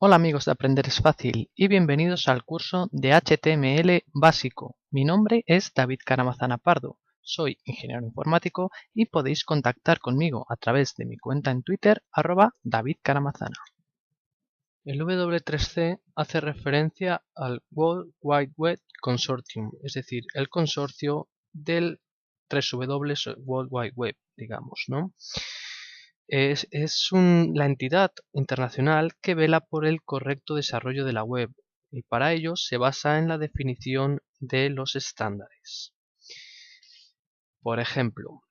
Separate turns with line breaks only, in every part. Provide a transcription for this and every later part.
Hola amigos de Aprender es Fácil y bienvenidos al curso de HTML básico. Mi nombre es David Caramazana Pardo, soy ingeniero informático y podéis contactar conmigo a través de mi cuenta en Twitter @DavidCaramazana. El W3C hace referencia al World Wide Web Consortium, es decir, el consorcio del 3W World Wide Web, digamos, ¿no? Es la entidad internacional que vela por el correcto desarrollo de la web y para ello se basa en la definición de los estándares. Por ejemplo,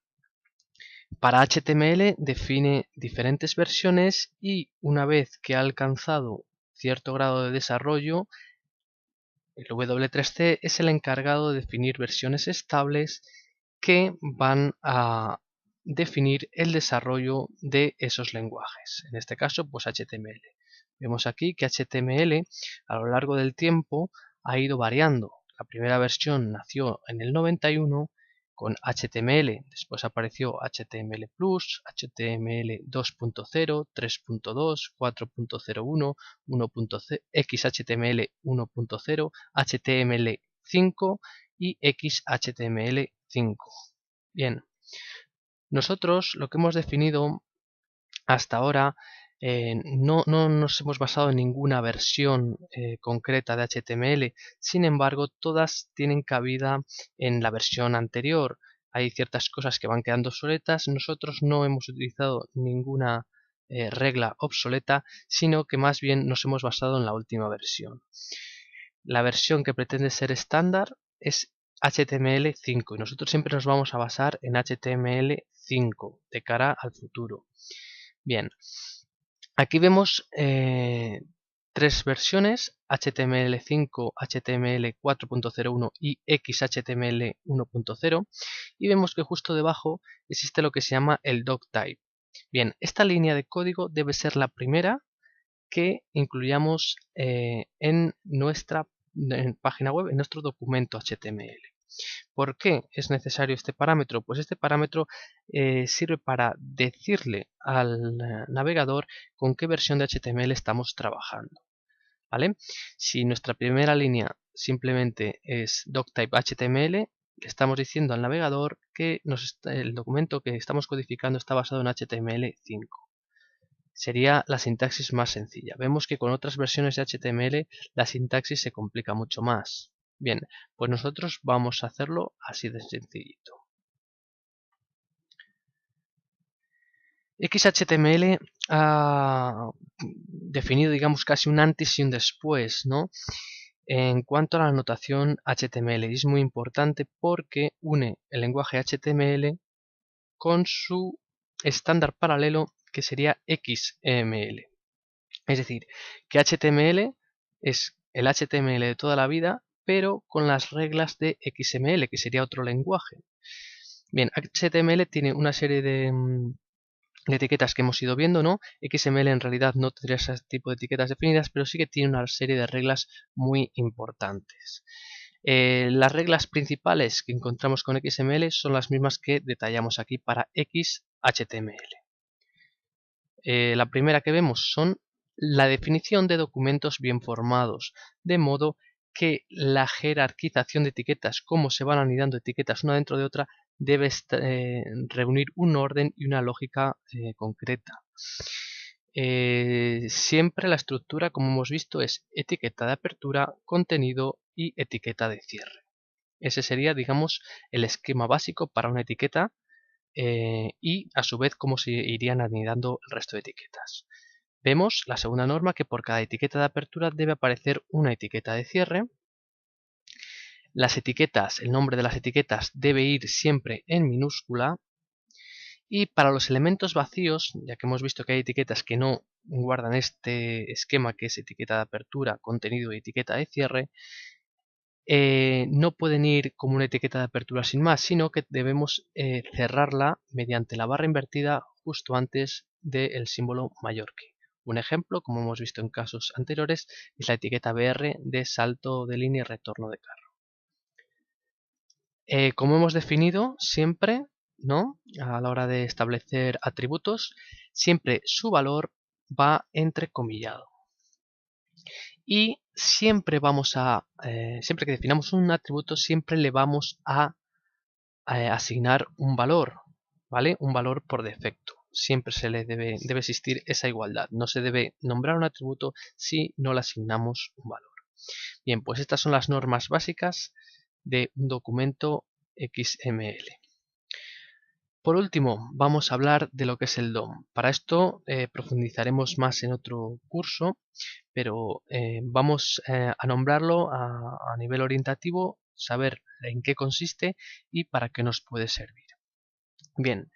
para HTML define diferentes versiones y una vez que ha alcanzado cierto grado de desarrollo, el W3C es el encargado de definir versiones estables que van a definir el desarrollo de esos lenguajes. En este caso, pues HTML. Vemos aquí que HTML a lo largo del tiempo ha ido variando. La primera versión nació en el 91 con HTML, después apareció HTML+, HTML 2.0, 3.2, 4.01, 1.0, XHTML 1.0, HTML5 y XHTML5. Bien, nosotros lo que hemos definido hasta ahora no nos hemos basado en ninguna versión concreta de HTML, sin embargo todas tienen cabida en la versión anterior. Hay ciertas cosas que van quedando obsoletas, nosotros no hemos utilizado ninguna regla obsoleta, sino que más bien nos hemos basado en la última versión. La versión que pretende ser estándar es HTML5 y nosotros siempre nos vamos a basar en HTML5 de cara al futuro. Bien, aquí vemos tres versiones, HTML5, HTML4.01 y XHTML 1.0, y vemos que justo debajo existe lo que se llama el doctype. Bien, esta línea de código debe ser la primera que incluyamos en nuestra página web, en nuestro documento HTML. ¿Por qué es necesario este parámetro? Pues este parámetro sirve para decirle al navegador con qué versión de HTML estamos trabajando. ¿Vale? Si nuestra primera línea simplemente es doctype HTML, le estamos diciendo al navegador que el documento que estamos codificando está basado en HTML5. Sería la sintaxis más sencilla. Vemos que con otras versiones de HTML la sintaxis se complica mucho más. Bien, pues nosotros vamos a hacerlo así de sencillito. XHTML ha definido, digamos, casi un antes y un después, ¿no? En cuanto a la notación HTML, y es muy importante porque une el lenguaje HTML con su estándar paralelo que sería XML. Es decir, que HTML es el HTML de toda la vida, pero con las reglas de XML, que sería otro lenguaje. Bien, HTML tiene una serie de etiquetas que hemos ido viendo, ¿no? XML en realidad no tendría ese tipo de etiquetas definidas, pero sí que tiene una serie de reglas muy importantes. Las reglas principales que encontramos con XML son las mismas que detallamos aquí para XHTML. La primera que vemos son la definición de documentos bien formados, de modo que la jerarquización de etiquetas, cómo se van anidando etiquetas una dentro de otra, debe reunir un orden y una lógica concreta. Siempre la estructura, como hemos visto, es etiqueta de apertura, contenido y etiqueta de cierre. Ese sería, digamos, el esquema básico para una etiqueta y a su vez cómo se irían anidando el resto de etiquetas. Vemos la segunda norma que por cada etiqueta de apertura debe aparecer una etiqueta de cierre. Las etiquetas, el nombre de las etiquetas debe ir siempre en minúscula. Y para los elementos vacíos, ya que hemos visto que hay etiquetas que no guardan este esquema que es etiqueta de apertura, contenido y etiqueta de cierre, no pueden ir como una etiqueta de apertura sin más, sino que debemos cerrarla mediante la barra invertida justo antes del símbolo mayor que. Un ejemplo, como hemos visto en casos anteriores, es la etiqueta BR de salto de línea y retorno de carro. Como hemos definido siempre, ¿no? A la hora de establecer atributos, siempre su valor va entrecomillado. Y siempre siempre que definamos un atributo, siempre le vamos a asignar un valor, ¿vale? Un valor por defecto. Siempre debe existir esa igualdad. No se debe nombrar un atributo si no le asignamos un valor. Bien, pues estas son las normas básicas de un documento XML. Por último, vamos a hablar de lo que es el DOM. Para esto profundizaremos más en otro curso, pero vamos a nombrarlo a nivel orientativo, saber en qué consiste y para qué nos puede servir. Bien,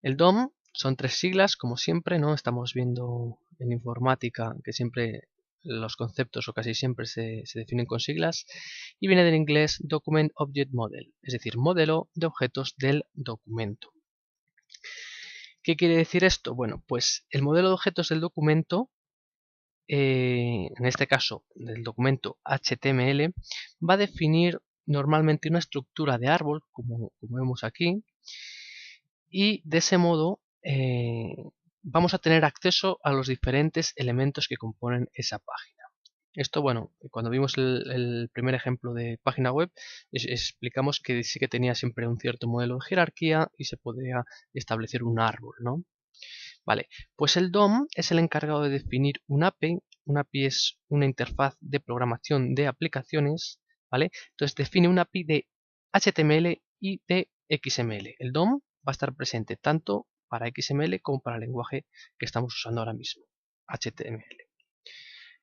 el DOM son 3 siglas, como siempre, ¿no? Estamos viendo en informática que siempre los conceptos o casi siempre se definen con siglas, y viene del inglés Document Object Model, es decir, modelo de objetos del documento. ¿Qué quiere decir esto? Bueno, pues el modelo de objetos del documento, en este caso del documento HTML, va a definir normalmente una estructura de árbol, como vemos aquí, y de ese modo vamos a tener acceso a los diferentes elementos que componen esa página. Esto, bueno, cuando vimos el primer ejemplo de página web, explicamos que sí que tenía siempre un cierto modelo de jerarquía y se podía establecer un árbol, ¿no? Vale, pues el DOM es el encargado de definir un API. Un API es una interfaz de programación de aplicaciones, ¿vale? Entonces define un API de HTML y de XML. El DOM va a estar presente tanto para XML como para el lenguaje que estamos usando ahora mismo, HTML.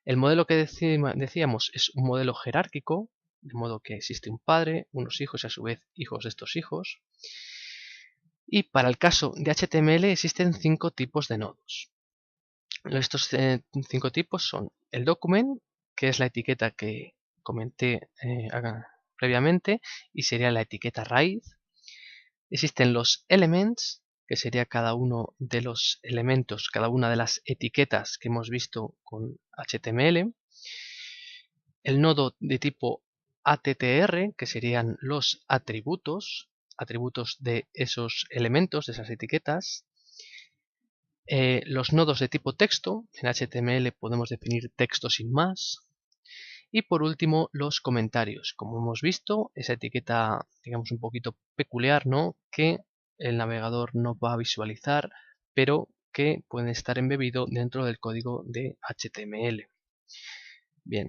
El modelo que decíamos es un modelo jerárquico, de modo que existe un padre, unos hijos y a su vez hijos de estos hijos. Y para el caso de HTML existen 5 tipos de nodos. Estos 5 tipos son el document, que es la etiqueta que comenté previamente y sería la etiqueta raíz. Existen los elements, que sería cada uno de los elementos, cada una de las etiquetas que hemos visto con HTML. El nodo de tipo ATTR, que serían los atributos de esos elementos, de esas etiquetas. Los nodos de tipo texto, en HTML podemos definir texto sin más. Y por último, los comentarios. Como hemos visto, esa etiqueta, digamos, un poquito peculiar, ¿no? Que el navegador no va a visualizar, pero que puede estar embebido dentro del código de HTML. Bien,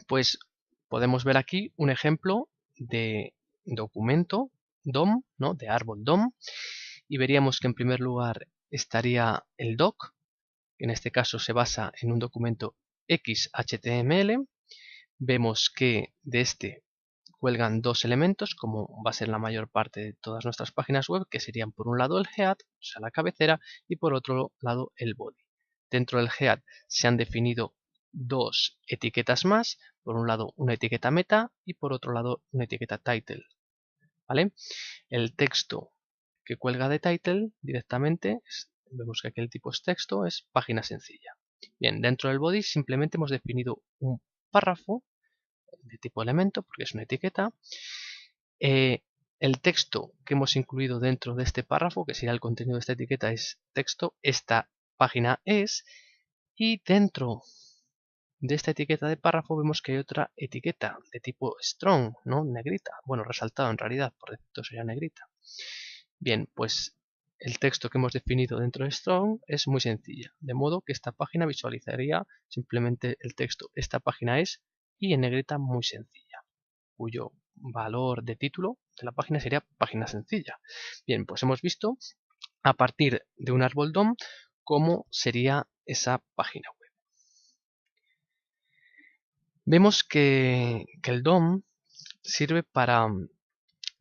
pues podemos ver aquí un ejemplo de documento DOM, ¿no? De árbol DOM, y veríamos que en primer lugar estaría el doc, que en este caso se basa en un documento XHTML. Vemos que de este cuelgan 2 elementos, como va a ser la mayor parte de todas nuestras páginas web, que serían por un lado el head, o sea la cabecera, y por otro lado el body. Dentro del head se han definido 2 etiquetas más, por un lado una etiqueta meta y por otro lado una etiqueta title. ¿Vale? El texto que cuelga de title directamente, vemos que aquí el tipo es texto, es página sencilla. Bien, dentro del body simplemente hemos definido un párrafo de tipo elemento, porque es una etiqueta. El texto que hemos incluido dentro de este párrafo, que sería el contenido de esta etiqueta, es texto, esta página es, y dentro de esta etiqueta de párrafo vemos que hay otra etiqueta de tipo strong, ¿no? Negrita, bueno, resaltado en realidad, por defecto sería negrita. Bien, pues el texto que hemos definido dentro de strong es muy sencilla, de modo que esta página visualizaría simplemente el texto, esta página es, y en negrita muy sencilla, cuyo valor de título de la página sería página sencilla. Bien, pues hemos visto a partir de un árbol DOM cómo sería esa página web. Vemos que el DOM sirve para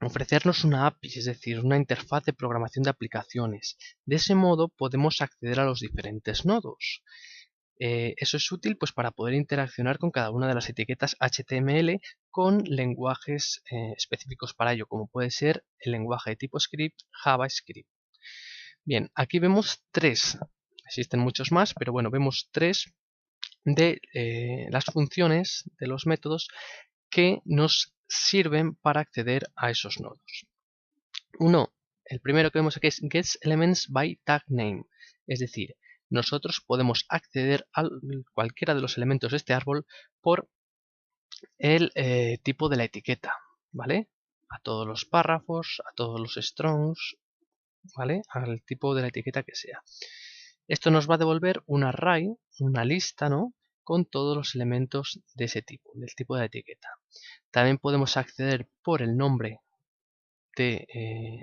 ofrecernos una API, es decir, una interfaz de programación de aplicaciones. De ese modo podemos acceder a los diferentes nodos. Eso es útil pues, para poder interaccionar con cada una de las etiquetas HTML con lenguajes específicos para ello, como puede ser el lenguaje de tipo script, JavaScript. Bien, aquí vemos 3, existen muchos más, pero bueno, vemos 3 de las funciones de los métodos que nos sirven para acceder a esos nodos. El primero que vemos aquí es getElementsByTagName, es decir, nosotros podemos acceder a cualquiera de los elementos de este árbol por el tipo de la etiqueta, ¿vale? A todos los párrafos, a todos los strongs, ¿vale? Al tipo de la etiqueta que sea. Esto nos va a devolver un array, una lista, ¿no? Con todos los elementos de ese tipo, del tipo de la etiqueta. También podemos acceder por el nombre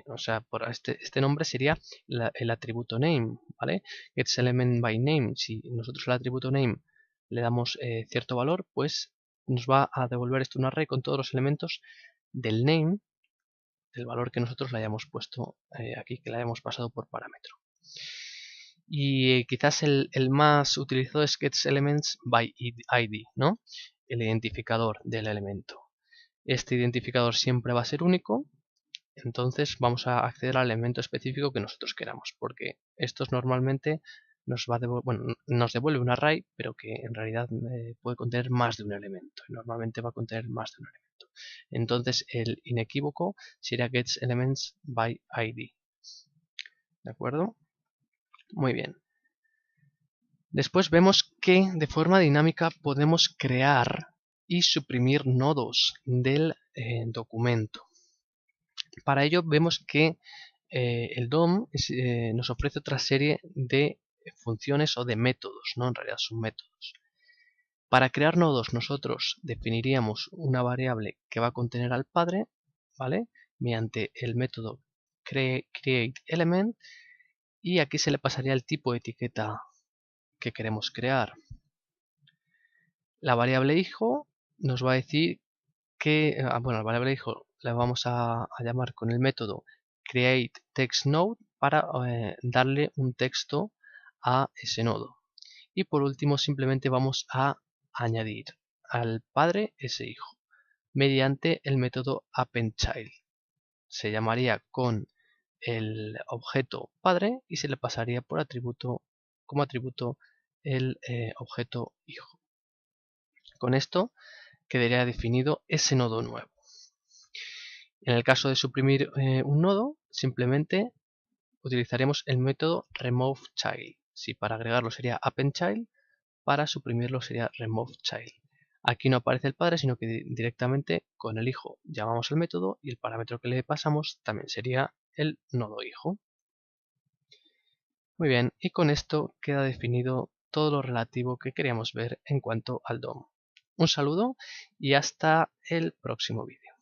o sea, por este nombre sería el atributo name, ¿vale? GetElement by name. Si nosotros al atributo name le damos cierto valor, pues nos va a devolver esto un array con todos los elementos del name, del valor que nosotros le hayamos puesto aquí, que le hayamos pasado por parámetro. Y quizás el más utilizado es getElements by ID, ¿no? El identificador del elemento. Este identificador siempre va a ser único. Entonces vamos a acceder al elemento específico que nosotros queramos, porque estos normalmente nos devuelve un array, pero que en realidad puede contener más de un elemento. Normalmente va a contener más de un elemento. Entonces el inequívoco sería getElements by ID. ¿De acuerdo? Muy bien. Después vemos que de forma dinámica podemos crear y suprimir nodos del documento. Para ello vemos que el DOM nos ofrece otra serie de funciones o de métodos, ¿no? En realidad son métodos. Para crear nodos nosotros definiríamos una variable que va a contener al padre, ¿vale? Mediante el método createElement, y aquí se le pasaría el tipo de etiqueta que queremos crear. La variable hijo nos va a decir que, la variable hijo la vamos a llamar con el método createTextNode para darle un texto a ese nodo. Y por último simplemente vamos a añadir al padre ese hijo mediante el método appendChild. Se llamaría con el objeto padre y se le pasaría por atributo, como atributo el objeto hijo. Con esto quedaría definido ese nodo nuevo. En el caso de suprimir un nodo, simplemente utilizaremos el método removeChild. Si para agregarlo sería appendChild, para suprimirlo sería removeChild. Aquí no aparece el padre, sino que directamente con el hijo llamamos al método y el parámetro que le pasamos también sería el nodo hijo. Muy bien, y con esto queda definido todo lo relativo que queríamos ver en cuanto al DOM. Un saludo y hasta el próximo vídeo.